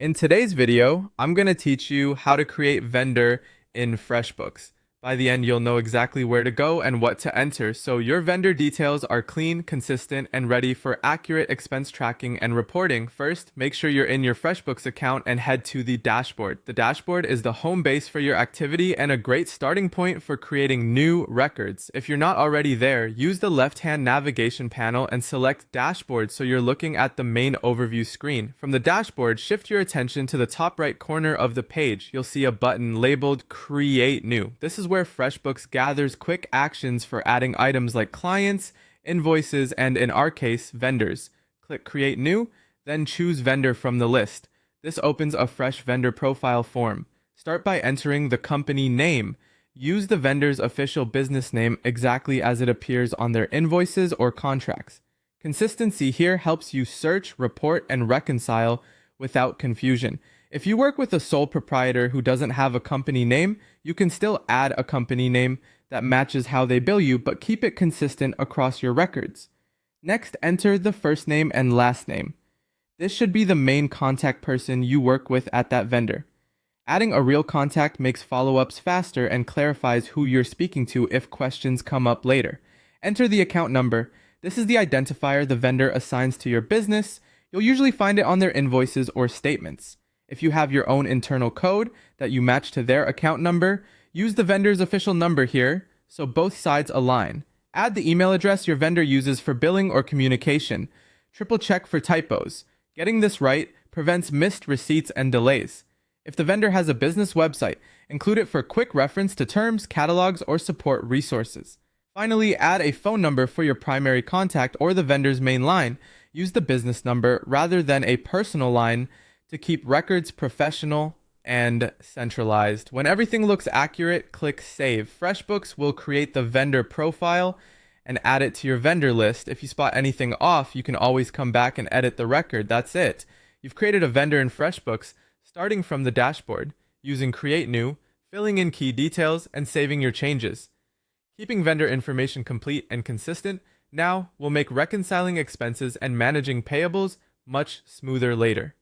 In today's video, I'm going to teach you how to create vendor in FreshBooks. By the end, you'll know exactly where to go and what to enter, so your vendor details are clean, consistent, and ready for accurate expense tracking and reporting. First, make sure you're in your FreshBooks account and head to the dashboard. The dashboard is the home base for your activity and a great starting point for creating new records. If you're not already there, use the left-hand navigation panel and select Dashboard so you're looking at the main overview screen. From the dashboard, shift your attention to the top right corner of the page. You'll see a button labeled Create New. This is where FreshBooks gathers quick actions for adding items like clients, invoices, and in our case, vendors. Click Create New, then choose Vendor from the list. This opens a fresh vendor profile form. Start by entering the company name. Use the vendor's official business name exactly as it appears on their invoices or contracts. Consistency here helps you search, report, and reconcile without confusion. If you work with a sole proprietor who doesn't have a company name, you can still add a company name that matches how they bill you, but keep it consistent across your records. Next, enter the first name and last name. This should be the main contact person you work with at that vendor. Adding a real contact makes follow-ups faster and clarifies who you're speaking to if questions come up later. Enter the account number. This is the identifier the vendor assigns to your business. You'll usually find it on their invoices or statements. If you have your own internal code that you match to their account number, use the vendor's official number here so both sides align. Add the email address your vendor uses for billing or communication. Triple check for typos. Getting this right prevents missed receipts and delays. If the vendor has a business website, include it for quick reference to terms, catalogs, or support resources. Finally, add a phone number for your primary contact or the vendor's main line. Use the business number rather than a personal line to keep records professional and centralized. When everything looks accurate, click Save. FreshBooks will create the vendor profile and add it to your vendor list. If you spot anything off, you can always come back and edit the record. That's it. You've created a vendor in FreshBooks, starting from the dashboard, using Create New, filling in key details, and saving your changes. Keeping vendor information complete and consistent now will make reconciling expenses and managing payables much smoother later.